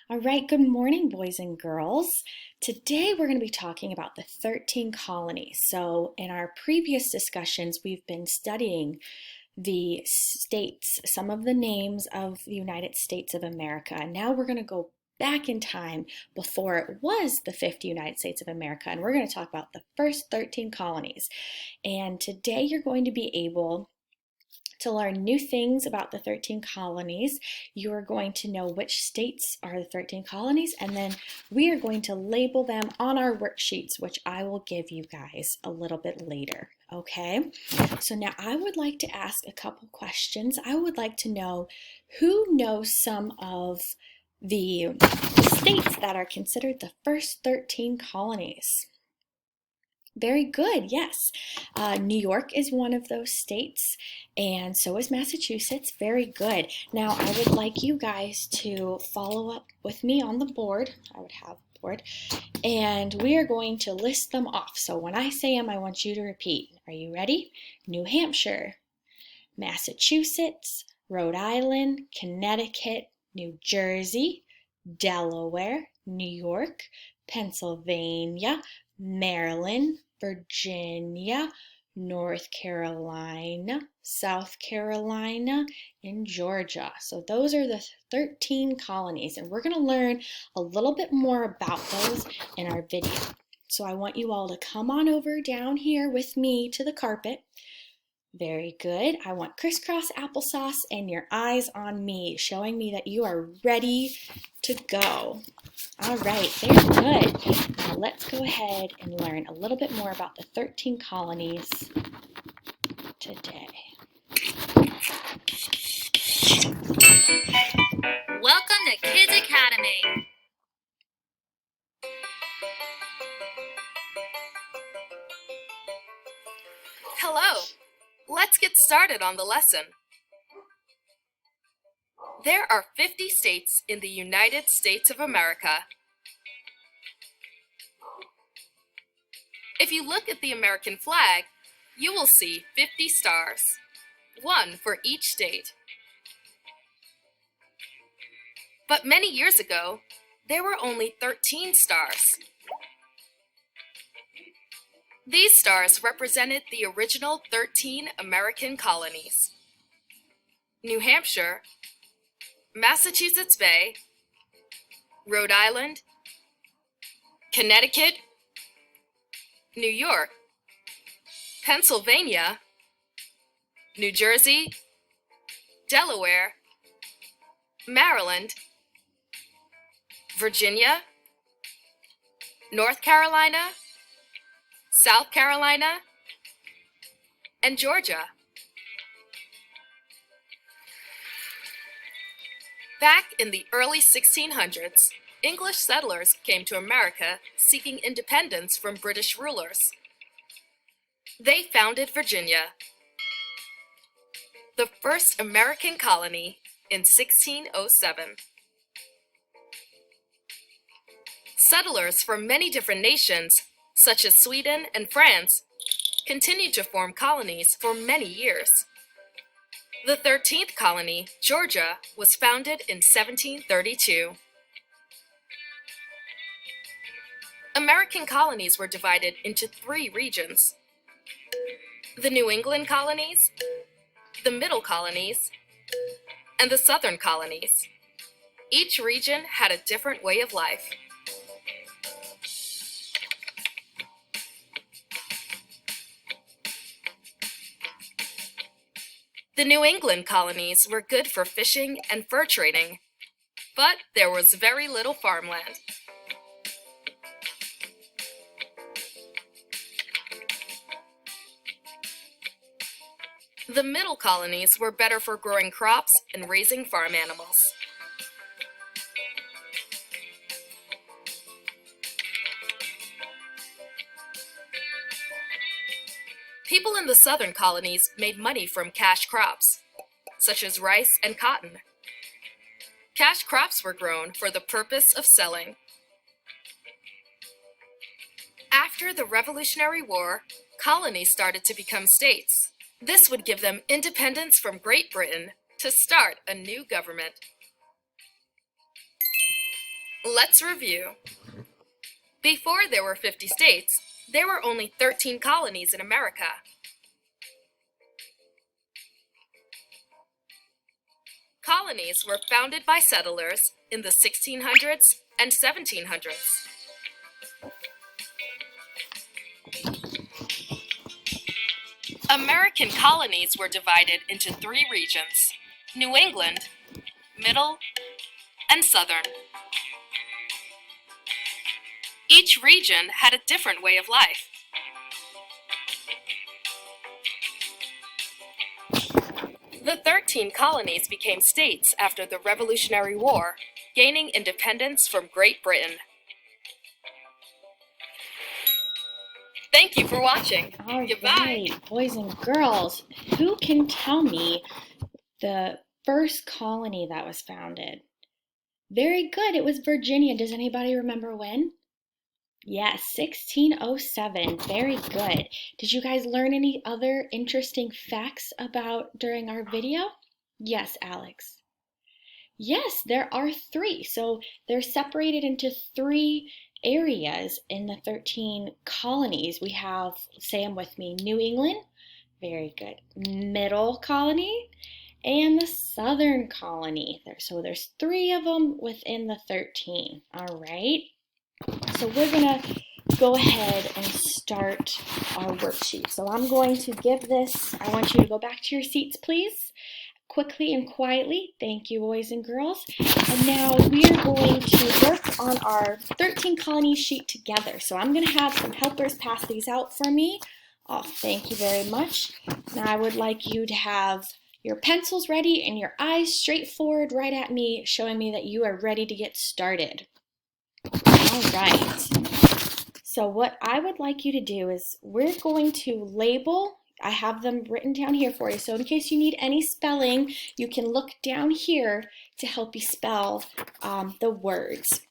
All right, good morning, boys and girls. Today we're going to be talking about the 13 colonies. So, in our previous discussions, we've been studying the states, some of the names of the United States of America. And now we're going to go back in time before it was the 50 United States of America, and we're going to talk about the first 13 colonies. And today you're going to be able to learn new things about the 13 colonies. You are going to know which states are the 13 colonies, and then we are going to label them on our worksheets, which I will give you guys a little bit later. Okay, so now I would like to ask a couple questions. I would like to know who knows some of the states that are considered the first 13 colonies. Very good, yes. New York is one of those states, and so is Massachusetts. Very good. Now, I would like you guys to follow up with me on the board. I would have a board, and we are going to list them off. So when I say them, I want you to repeat. Are you ready? New Hampshire, Massachusetts, Rhode Island, Connecticut, New Jersey, Delaware, New York, Pennsylvania, Maryland, Virginia, North Carolina, South Carolina, and Georgia. So those are the 13 colonies, and we're going to learn a little bit more about those in our video. So I want you all to come on over down here with me to the carpet. Very good. I want crisscross applesauce and your eyes on me, showing me that you are ready to go. All right, very good. Now let's go ahead and learn a little bit more about the 13 colonies today. Welcome to Kids Academy. Hello. Let's get started on the lesson. There are 50 states in the United States of America. If you look at the American flag, you will see 50 stars, one for each state. But many years ago, there were only 13 stars. These stars represented the original 13 American colonies: New Hampshire, Massachusetts Bay, Rhode Island, Connecticut, New York, Pennsylvania, New Jersey, Delaware, Maryland, Virginia, North Carolina, South Carolina, and Georgia. Back in the early 1600s, English settlers came to America seeking independence from British rulers. They founded Virginia, the first American colony, in 1607. Settlers from many different nations, such as Sweden and France, continued to form colonies for many years. The 13th colony, Georgia, was founded in 1732. American colonies were divided into 3 regions: the New England colonies, the Middle colonies, and the Southern colonies. Each region had a different way of life. The New England colonies were good for fishing and fur trading, but there was very little farmland. The Middle colonies were better for growing crops and raising farm animals. People in the Southern colonies made money from cash crops, such as rice and cotton. Cash crops were grown for the purpose of selling. After the Revolutionary War, colonies started to become states. This would give them independence from Great Britain to start a new government. Let's review. Before there were 50 states, there were only 13 colonies in America. Colonies were founded by settlers in the 1600s and 1700s. American colonies were divided into 3 regions: New England, Middle, and Southern. Each region had a different way of life. The 13 colonies became states after the Revolutionary War, gaining independence from Great Britain. Thank you for watching. Goodbye. Right, boys and girls, who can tell me the first colony that was founded? Very good, it was Virginia. Does anybody remember when? Yes, 1607. Very good. Did you guys learn any other interesting facts about during our video? Yes, Alex. Yes, there are 3. So they're separated into 3 areas in the 13 colonies. We have, say them with me, New England. Very good. Middle colony and the southern colony. So there's 3 of them within the 13. All right. So we're gonna go ahead and start our worksheet. So I'm going to give this, I want you to go back to your seats, please. Quickly and quietly. Thank you, boys and girls. And now we are going to work on our 13 colony sheet together. So I'm going to have some helpers pass these out for me. Oh, thank you very much. Now I would like you to have your pencils ready and your eyes straight forward right at me, showing me that you are ready to get started. All right. So what I would like you to do is we're going to label. I have them written down here for you. So in case you need any spelling, you can look down here to help you spell the words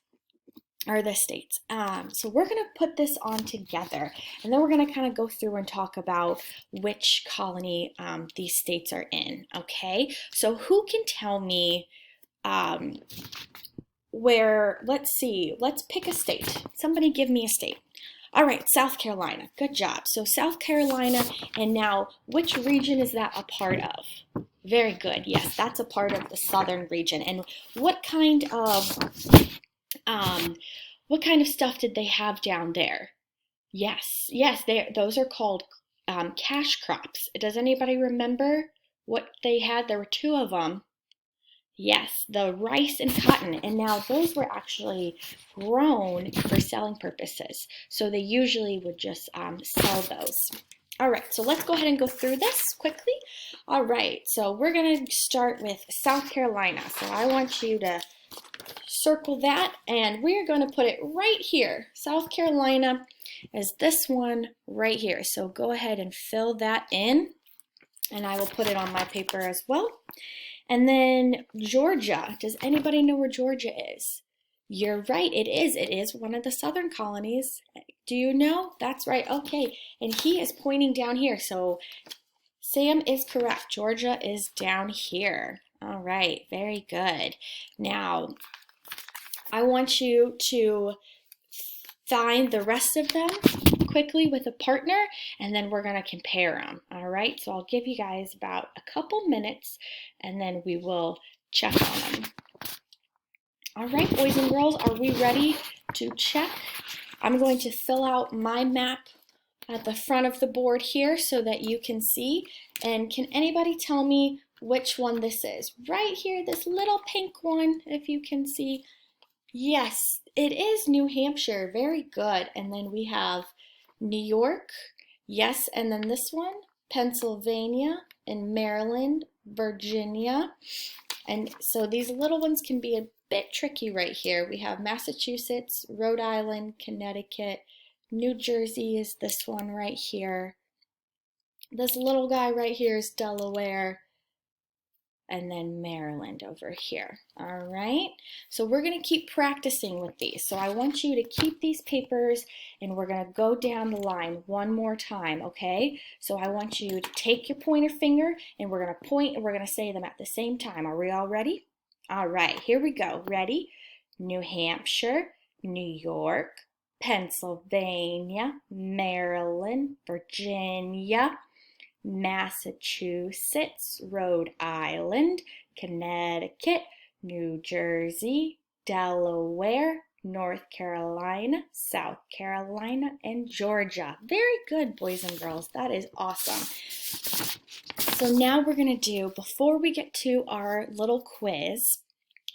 or the states. So we're going to put this on together, and then we're going to kind of go through and talk about which colony these states are in. Okay, so who can tell me where, let's see, let's pick a state. Somebody give me a state. All right, South Carolina. Good job. So South Carolina, and now which region is that a part of? Very good. Yes, that's a part of the southern region. And what kind of stuff did they have down there? Yes, those are called cash crops. Does anybody remember what they had? There were 2 of them. Yes, the rice and cotton, and now those were actually grown for selling purposes. So they usually would just sell those. All right, so let's go ahead and go through this quickly. All right, so we're gonna start with South Carolina. So I want you to circle that, and we're gonna put it right here. South Carolina is this one right here. So go ahead and fill that in, and I will put it on my paper as well. And then Georgia. Does anybody know where Georgia is? You're right, it is. It is one of the southern colonies. Do you know? That's right. Okay. And he is pointing down here. So Sam is correct. Georgia is down here. All right. Very good. Now, I want you to find the rest of them quickly with a partner, and then we're going to compare them. All right, so I'll give you guys about a couple minutes, and then we will check on them. All right, boys and girls, are we ready to check? I'm going to fill out my map at the front of the board here so that you can see. And can anybody tell me which one this is? Right here, this little pink one, if you can see. Yes, it is New Hampshire. Very good. And then we have New York. Yes, and then this one, Pennsylvania, and Maryland, Virginia. And so these little ones can be a bit tricky right here. We have Massachusetts, Rhode Island, Connecticut, New Jersey is this one right here. This little guy right here is Delaware, and then Maryland over here. All right, so we're going to keep practicing with these. So I want you to keep these papers, and we're going to go down the line one more time, okay? So I want you to take your pointer finger, and we're going to point, and we're going to say them at the same time. Are we all ready? All right, here we go. Ready? New Hampshire, New York, Pennsylvania, Maryland, Virginia, Massachusetts, Rhode Island, Connecticut, New Jersey, Delaware, North Carolina, South Carolina, and Georgia. Very good, boys and girls. That is awesome. So now we're going to do, before we get to our little quiz,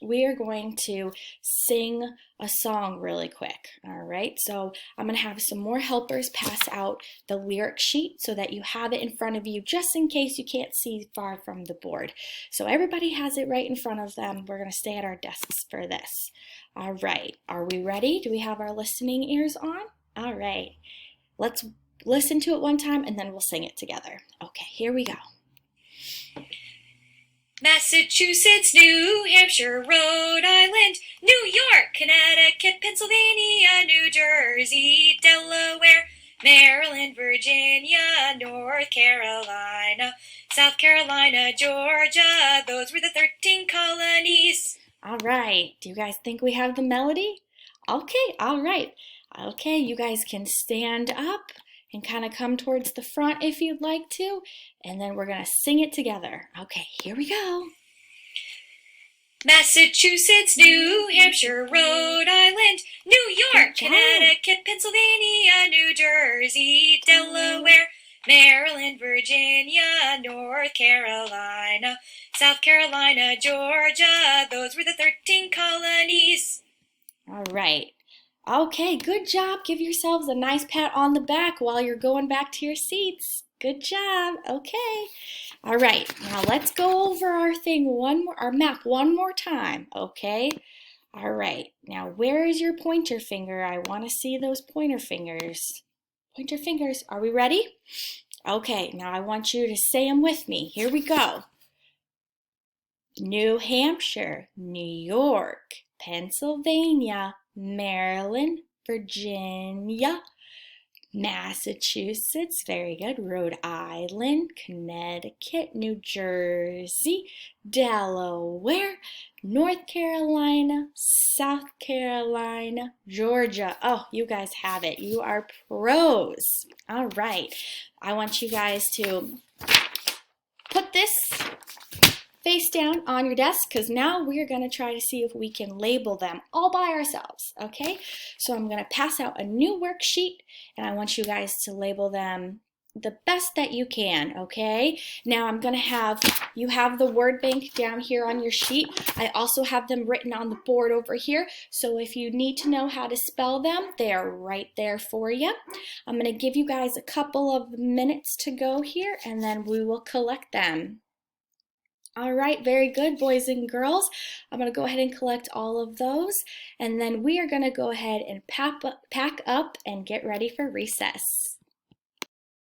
we are going to sing a song really quick. All right, so I'm going to have some more helpers pass out the lyric sheet so that you have it in front of you just in case you can't see far from the board. So everybody has it right in front of them. We're going to stay at our desks for this. All right, are we ready? Do we have our listening ears on? All right, let's listen to it one time and then we'll sing it together. Okay, here we go. Massachusetts, New Hampshire, Rhode Island, New York, Connecticut, Pennsylvania, New Jersey, Delaware, Maryland, Virginia, North Carolina, South Carolina, Georgia. Those were the 13 colonies. All right, do you guys think we have the melody? Okay, all right. Okay, you guys can stand up and kind of come towards the front if you'd like to, and then we're gonna sing it together. Okay, here we go. Massachusetts, New Hampshire, Rhode Island, New York, Connecticut, Pennsylvania, New Jersey, Delaware, Maryland, Virginia, North Carolina, South Carolina, Georgia. Those were the 13 colonies. All right. Okay, good job. Give yourselves a nice pat on the back while you're going back to your seats. Good job. Okay. All right, now let's go over our map one more time, okay? All right, now where is your pointer finger? I want to see those pointer fingers. Pointer fingers, are we ready? Okay, now I want you to say them with me. Here we go. New Hampshire, New York, Pennsylvania, Maryland, Virginia, Massachusetts, very good, Rhode Island, Connecticut, New Jersey, Delaware, North Carolina, South Carolina, Georgia. Oh, you guys have it. You are pros. All right. I want you guys to put this face down on your desk because now we're going to try to see if we can label them all by ourselves, okay? So I'm going to pass out a new worksheet and I want you guys to label them the best that you can, okay? Now I'm going to you have the word bank down here on your sheet. I also have them written on the board over here, so if you need to know how to spell them, they are right there for you. I'm going to give you guys a couple of minutes to go here and then we will collect them. All right, very good, boys and girls. I'm going to go ahead and collect all of those, and then we are going to go ahead and pack up and get ready for recess.